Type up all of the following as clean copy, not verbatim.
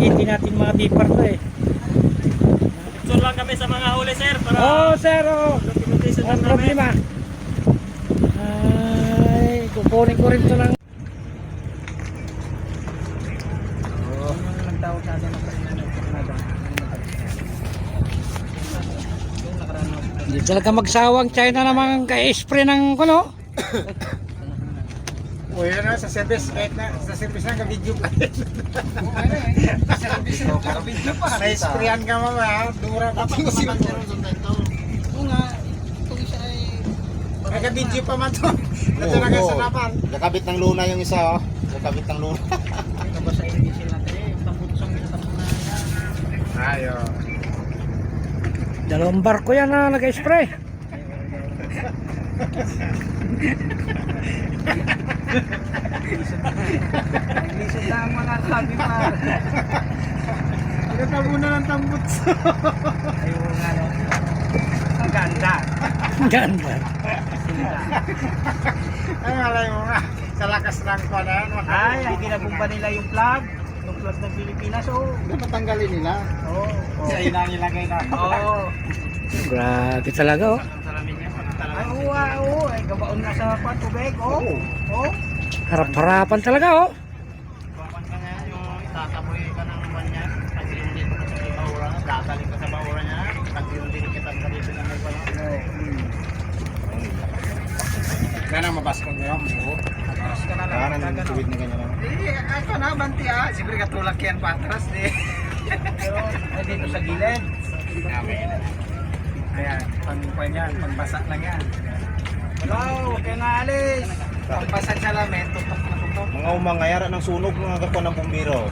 gamitin natin mga dipper to eh. Picture lang kami sa mga huli sir para Sir, documentation ang lang namin. problema. Ay, kukunin ko rin to lang. Hindi talaga magsawang China namang ka-spray ng kuno. O yun na, sa service, kahit na, sa service na, ka-video pa rin. Sa service na, ka-video pa. Na-sprayan ka mama, dura pa ito. Oo nga, itong isa ay... Naka-video pa man ito. Ito na kayo sa napan. Nakabit ng luna yung isa, oh. Nakabit ng luna. Ito ba sa edition natin eh, tambutsong ito na yan. Ayun. Dalawang barko yan na nag-spray. Lisod na ang mga sabi pa. Pagkatabo na ng tambutso. Ayun nga no. Ang ganda. Ganda. Ay, malay mo nga. Sa lakas ng pa na yan. Ay, ay ginabumba nila yung flag ng Pilipinas. Oh. Dapat tanggalin nila. Oh. Sa ina nilagay na. Oh. Grabe talaga oh. Ay, oo, ay gabaon na sa tubig. Oh. Oh. Harap-harapan talaga oh. Bakan ka nga, yung itataboy ka ng man niya, pag yung dito ka sa baura, dadalik ka sa baura niya, pag yung dinikitan ka dito na may pala. Kaya na mabaskong nyo. Tapos ka na lang. Parang yung tuwid na ganyan lang. Ako na, banti ah. Siyempre katulak yan patras eh. Pero ay dito sa gilid. Ayan, pang yan, pangbasa lang yan. Hello, huwag kayo naalis. Pangbasa sa lamin, tutok na tutok. Mga umangayara ng sunog, mga kakuha ng bumbiro.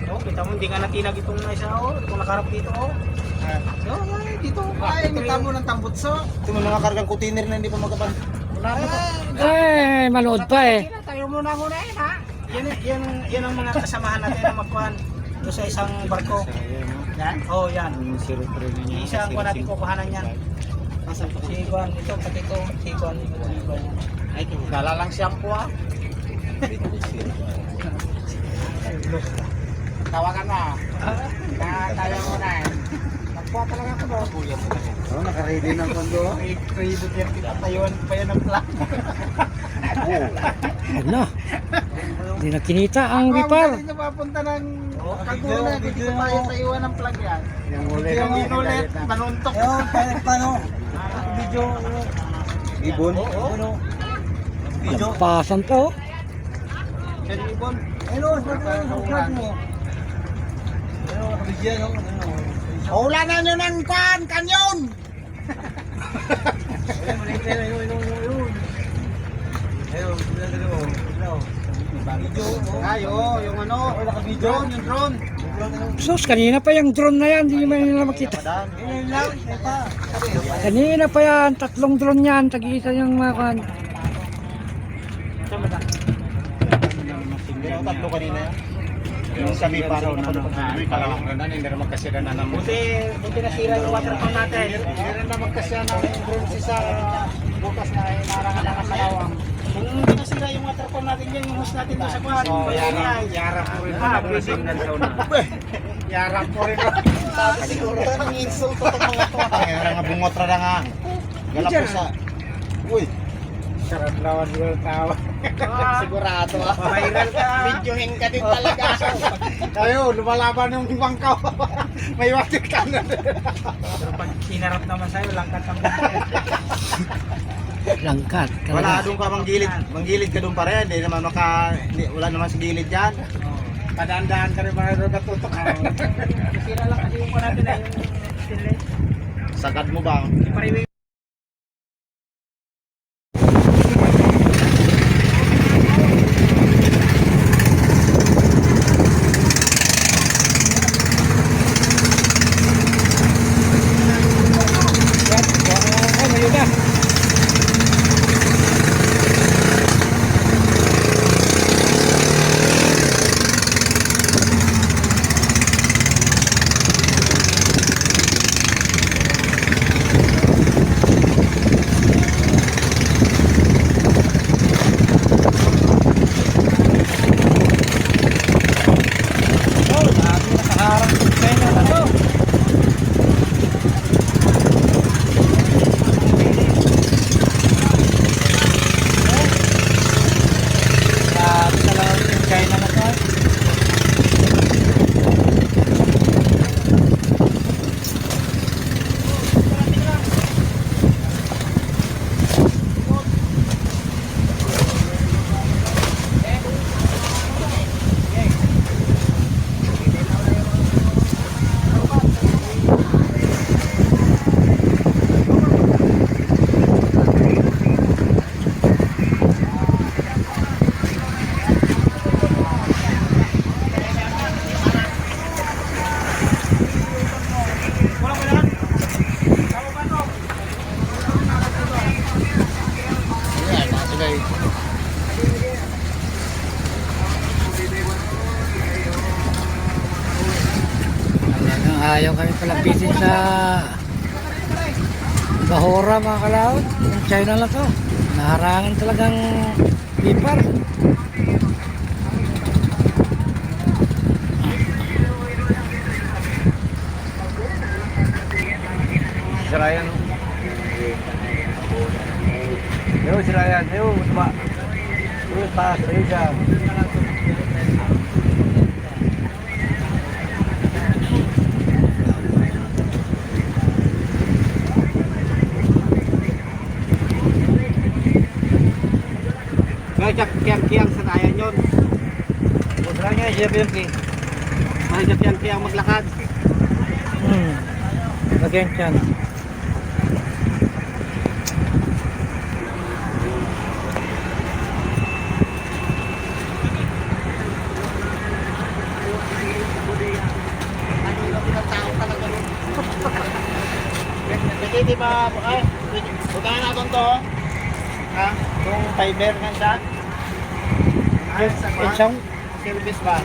Oh, kita mo hindi nga natinag itong isa oh, itong nakarap dito oh. Ay, dito ay may tabo ng tambutso. Ito may mga kargang container na hindi pa magapan. Ay, manood pa eh. Tayo muna yun ha. Yan ang mga kasamahan natin na magkuhan doon sa isang barko. Yan? Oh, yan. Isang kuha natin kukuhanan yan. Si Juan, ito, pati ito. Si Juan, yan. Ay, kala lang shampoo ah. Tawagan mo. Tayo mo na eh. Nagpuha talaga ako doon. Oh, naka-ready ng kondo. Ready yan, tayuan pa yan ang plan. Ano? Hindi na kinita ang bipar. Hindi na papunta ng Kaguna, hindi ko pa yung tayuan ng plan yan. Yung inulit, panuntok. Paano? Video. Ibon. Lampasan pa oh. Jadi ibon. Hello, subscribe mo. Hello, kabigyan no. Ulanan nyo ng kanyon! Ayo, yung ano, drone, yung drone. Sus, kanina pa yung drone na yan, hindi man nila makita. Kanina pa yan, 3 drone yan, tag-isa yung mga kan. Yung tatlo kanina yan. Yung sabi parang kalawang ganda, hindi na magkasira na naman. Buti nasira yung water pump natin. Hindi rin na magkasya ng drone sa bukas na narangan sa lawang. Kung hindi nasira yung water pump natin yan, yung hose natin doon sa kuhan. Yarap po rin. Pwede. Yarap po rin. Siguro tayo ng insult ito mga to. Kaya nga bungotra na nga. Galap po sa... Uy! Karadlawan yung tawa. Sigurado ah. Viral ka. Videohin ka din talaga. Tayo, lumalaban yung bangkaw. May watik ka na. Pero pag hinarap naman sa'yo, langkat ang buhay. Langkat. Wala doon ka manggilid. Manggilid ka doon pa rin. Hindi naman wala naman sa gilid dyan. Padaan-daan ka rin mga roda tutok. Nasira lang kasi yung kuhan natin na yung stainless. Sagad mo ba? Ipariwi. Ayaw kami palapitin sa Bahura mga kalaot. Yung China lang to. Naharangan talagang pipar. Si Ryan. Yo, si Ryan. Yo, diba? Yo, taas. Ayun siya. Kaya kiyang sa tayan yun. Masarap niya, siya Bianchi. Mahigap kiyang maglakad. Lagyan dyan. Pwede di ba, ay, bukahan natin to. Ha? Kung fiber nga siya. Ay, sa Isang service ba?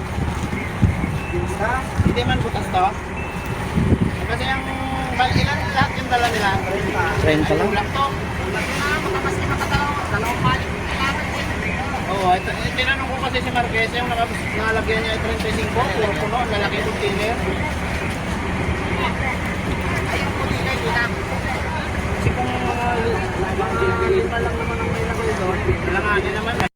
Hindi man butas to. Kasi yung ilan lahat yung dala nila? 30 lang. Lang to. Oo, tinanong ko kasi si Marquez, yung nakalagyan niya ay 35, puro puno, ang lalaki yung container. Kasi kung mga lima lang naman ang may lagay doon, alanganin naman.